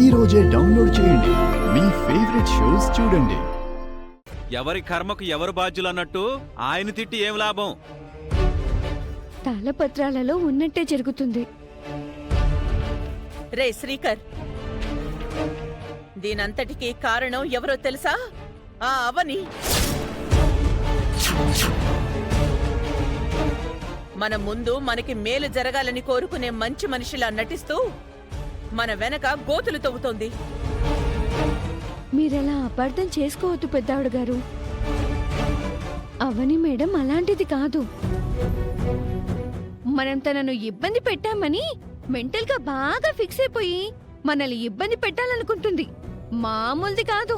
ఈ రోజే డౌన్లోడ్ చేయండి. మీ ఫేవరెట్ షోస్ చూడండి. ఎవరి కర్మకు ఎవరు బాధ్యులన్నట్టు ఆయన తిట్టి ఏం లాభం? తాళపత్రాలలో ఉన్నట్టే జరుగుతుంది. రే శ్రీకర్, దీనంతటికీ కారణం ఎవరో తెలుసా? ఆ అవని. మన ముందు మనకి మేలు జరగాలని కోరుకునే మంచి మనిషిలా నటిస్తూ మన వెనక గోతులు తవ్వుతోంది. మీరలా అపార్థం చేసుకోవద్దు పెద్దావిడ గారు. అవని మేడం అలాంటిది కాదు. మనం తనను ఇబ్బంది పెట్టామని మెంటల్ గా బాగా ఫిక్స్ అయిపోయి మనల్ని ఇబ్బంది పెట్టాలనుకుంటుంది. మామూలుది కాదు.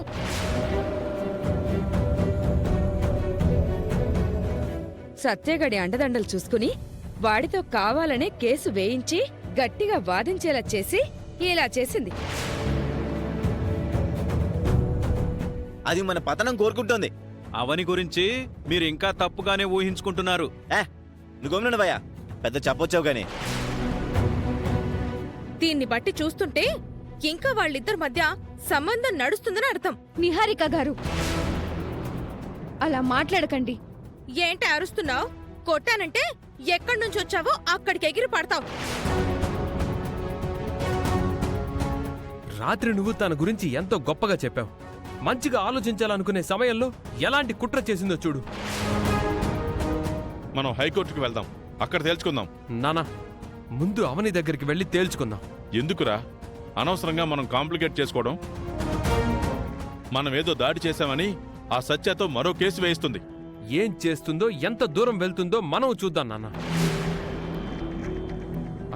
సత్యగడి అండదండలు చూసుకుని వాడితో కావాలనే కేసు వేయించి గట్టిగా వాదించేలా చేసి ఇలా చేసింది. అది మన పతనం కోరుకుంటోంది. అవని గురించి మీరు ఇంకా తప్పుగానే ఊహించుకుంటున్నారు. నువ్వు గమ్మున భయ్యా, పెద్ద చెప్పొచ్చావు గానీ. దీన్ని బట్టి చూస్తుంటే ఇంకా వాళ్ళిద్దరి మధ్య సంబంధం నడుస్తుందని అర్థం. నిహారిక గారు అలా మాట్లాడకండి. ఏంటి అరుస్తున్నావు? కొట్టానంటే ఎక్కడి నుంచి వచ్చావో అక్కడికి ఎగిరి పడతావు. రాత్రి నువ్వు తన గురించి ఎంతో గొప్పగా చెప్పావు. మంచిగా ఆలోచించాలనుకునే సమయంలో ఎలాంటి కుట్ర చేసిందో చూడు. మనం హైకోర్టుకి వెళ్దాం, అక్కడ తేల్చుకుందాం. నానా, ముందు అవని దగ్గరికి వెళ్ళి తేల్చుకుందాం. ఎందుకురా అనవసరంగా మనం కాంప్లికేట్ చేసుకోవడం? మనం ఏదో దాడి చేశామని ఆ సత్యతో మరో కేసు వేయిస్తుంది. ఏం చేస్తుందో, ఎంత దూరం వెళ్తుందో మనం చూద్దాం నాన్న.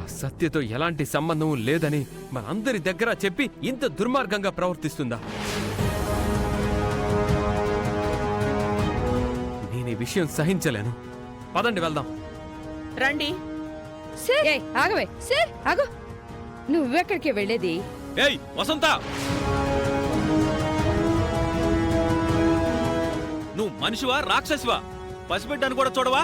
ఆ సత్యతో ఎలాంటి సంబంధం లేదని మనందరి దగ్గర చెప్పి ఇంత దుర్మార్గంగా ప్రవర్తిస్తుందా? నేను ఈ విషయం సహించలేను. పదండి వెళ్దాం. రండి. ఏయ్, ఆగవే సార్, ఆగు. నువ్వెక్కడికి వెళ్ళేది? ఏయ్ వసంత, నువ్వు మనిషివా రాక్షసివా? పసిబిడ్డను కూడా చూడవా?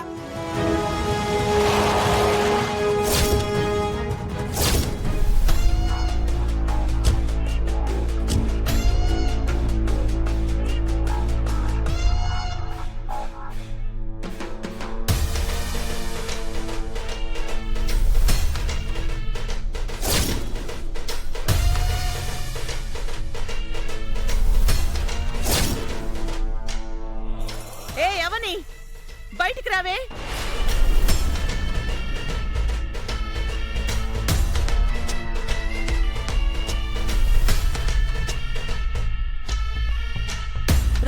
ఏ అవని, బయటికి రావే.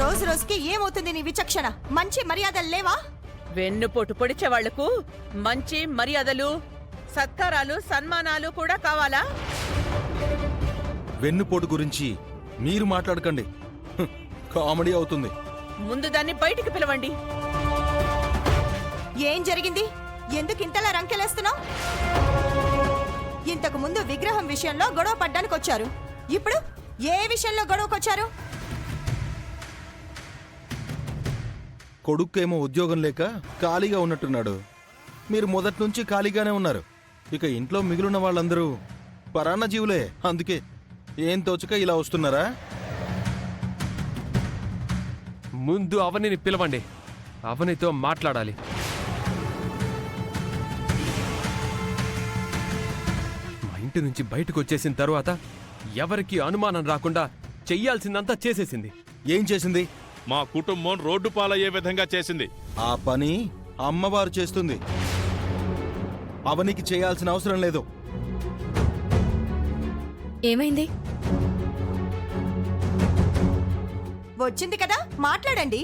రోజు రోజుకి ఏమవుతుంది నీ విచక్షణ? మంచి మర్యాదలు లేవా? వెన్నుపోటు పొడిచే వాళ్లకు మంచి మర్యాదలు, సత్కారాలు, సన్మానాలు కూడా కావాలా? వెన్నుపోటు గురించి మీరు మాట్లాడకండి. కామెడీ అవుతుంది. ముందు దాన్ని బయటికి పిలవండి. ఏం జరిగింది? ఎందుకు ఇంతలా రంకెలేస్తున్నావు? ఇంతకు ముందు విగ్రహం విషయంలో గొడవ పడ్డానికి వచ్చారు. ఇప్పుడు ఏ విషయంలో గొడవకొచ్చారు? కొడుక్కేమో ఉద్యోగం లేక ఖాళీగా ఉన్నట్టున్నాడు. మీరు మొదటి నుంచి ఖాళీగానే ఉన్నారు. ఇక ఇంట్లో మిగిలిన వాళ్ళందరూ పరాన్న జీవులే. అందుకే ఏం తోచక ఇలా వస్తున్నారా? ముందు అవనిని పిలవండి. అవనితో మాట్లాడాలి. మా ఇంటి నుంచి బయటకు వచ్చేసిన తరువాత ఎవరికి అనుమానం రాకుండా చెయ్యాల్సిందంతా చేసేసింది. ఏం చేసింది? మా కుటుంబం రోడ్డు పాలయ్యే విధంగా చేసింది. ఆ పని అమ్మవారు చేస్తుంది. అవనికి చేయాల్సిన అవసరం లేదు. ఏమైంది? వచ్చింది కదా, మాట్లాడండి.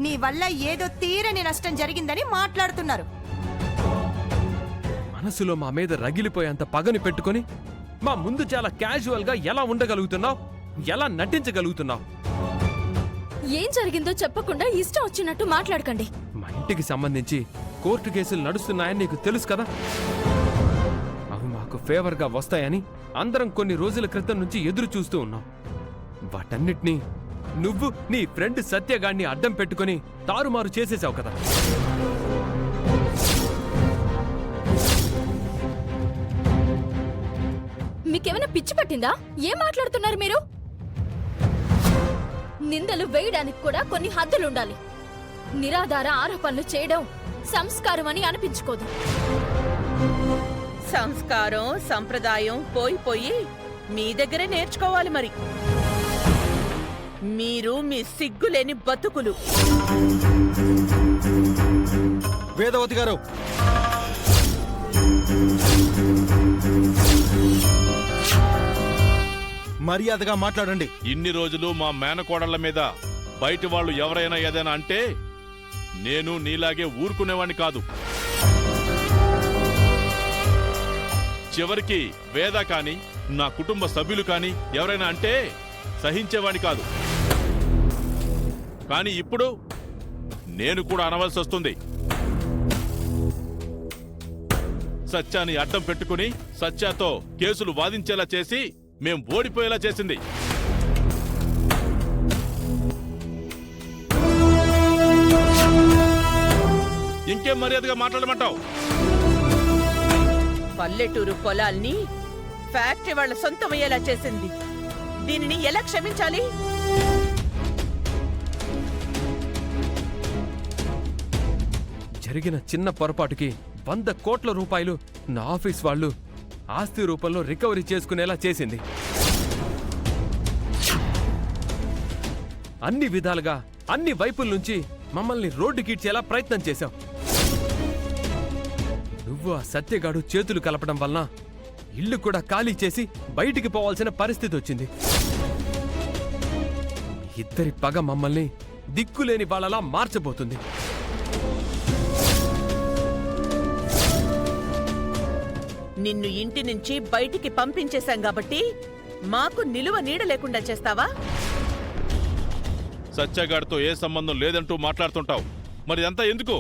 నీ వల్ల ఏదో తీరని నష్టం జరిగిందని మాట్లాడుతున్నారు. మనసులో మా మీద రగిలిపోయేంత పగని పెట్టుకొని మా ముందు చాలా క్యాజువల్ గా ఎలా ఉండగలుగుతున్నావు? ఎలా నటించగలుగుతున్నావు? ఏం జరిగిందో చెప్పకుండా ఇష్టం వచ్చినట్టు మాట్లాడకండి. మా ఇంటికి సంబంధించి కోర్టు కేసులు నడుస్తున్నాయని నీకు తెలుసు కదా. అవి మాకు ఫేవర్గా వస్తాయని అందరం కొన్ని రోజుల క్రితం నుంచి ఎదురు చూస్తూ ఉన్నాం. వాటన్నిటినీ నువ్వు నీ ఫ్రెండ్ సత్యగాడిని అడ్డం పెట్టుకుని తారుమారు చేసేసావు కదా. మీకేమైనా పిచ్చి పట్టిందా? ఏం మాట్లాడుతున్నారు మీరు? నిందలు వేయడానికి కూడా కొన్ని హద్దులుండాలి. నిరాధార ఆరోపణలు చేయడం సంస్కారం అని అనిపించుకోదు. సంస్కారం సంప్రదాయం పోయి మీ దగ్గరే నేర్చుకోవాలి. మరి మీరు మీ సిగ్గులేని బతుకులు. వేదవతి గారు, మర్యాదగా మాట్లాడండి. ఇన్ని రోజులు మా మేనకోడళ్ల మీద బయటి వాళ్ళు ఎవరైనా ఏదైనా అంటే నేను నీలాగే ఊరుకునేవాణ్ణి కాదు. చివరికి వేద కాని నా కుటుంబ సభ్యులు కాని ఎవరైనా అంటే సహించేవాణ్ణి కాదు. కానీ ఇప్పుడు నేను కూడా అనవలసి వస్తుంది. సత్యాన్ని అడ్డం పెట్టుకుని సత్యాతో కేసులు వాదించేలా చేసి మేం ఓడిపోయేలా చేసింది. ఇంకేం మర్యాదగా మాట్లాడమంటావు? పల్లెటూరు పొలాల్ని ఫ్యాక్టరీ వాళ్ళ సొంతమయ్యేలా చేసింది. దీనిని ఎలా క్షమించాలి? జరిగిన చిన్న పొరపాటుకి 100 కోట్ల రూపాయలు నా ఆఫీస్ వాళ్ళు ఆస్తి రూపంలో రికవరీ చేసుకునేలా చేసింది. అన్ని విధాలుగా అన్ని వైపుల నుంచి మమ్మల్ని రోడ్డుకిడ్చేలా ప్రయత్నం చేశావు. నువ్వు ఆ సత్యగాడు చేతులు కలపడం వలన ఇల్లు కూడా ఖాళీ చేసి బయటికి పోవాల్సిన పరిస్థితి వచ్చింది. ఇద్దరి పగ మమ్మల్ని దిక్కులేని వాళ్ళలా మార్చబోతుంది. నిన్ను ఇంటి నుంచి బయటికి పంపించేశాం కాబట్టి మాకు నిలువ నీడ లేకుండా చేస్తావా? సత్యగాడితో ఏ సంబంధం లేదంటూ మాట్లాడుతుంటావు. మరి అంతా ఎందుకు?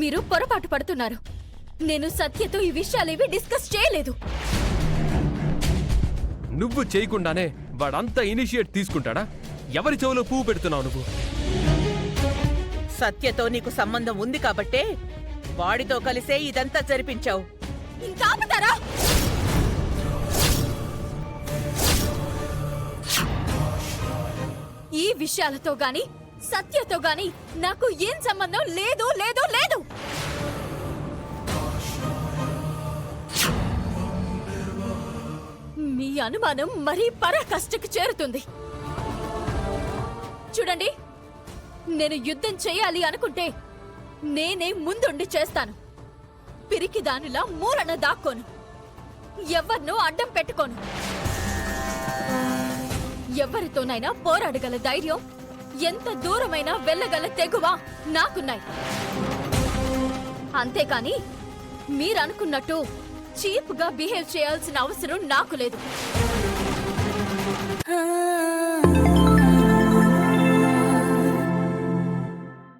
మీరు పొరపాటు పడుతున్నారు. నేను సత్యతో ఈ విషయాలేవి డిస్కస్ చేయలేదు. నువ్వు చేయకుండానే వాడంతా ఇనిషియేట్ తీసుకుంటాడా? ఎవరి చెవులో పువ్వు పెడుతున్నావు నువ్వు? సత్యతో నీకు సంబంధం ఉంది కాబట్టే వాడితో కలిసే ఇదంతా జరిపించావు. ఇంకా ఆపుతారా? ఈ విషయాలతో గాని సత్యతో గాని నాకు ఏం సంబంధం లేదు లేదు లేదు. మీ అనుమానం మరీ పరాకాష్ఠకు చేరుతుంది. చూడండి, నేను యుద్ధం చేయాలి అనుకుంటే నేనే ముందుండి చేస్తాను. పిరికి దానిలా మూలన దాక్కోను. ఎవరినూ అడ్డం పెట్టుకోను. ఎవరితోనైనా పోరాడగల ధైర్యం, ఎంత దూరమైనా వెళ్ళగల తెగువ నాకున్నాయి. అంతేకాని మీరనుకున్నట్టు చీప్ గా బిహేవ్ చేయాల్సిన అవసరం నాకు లేదు.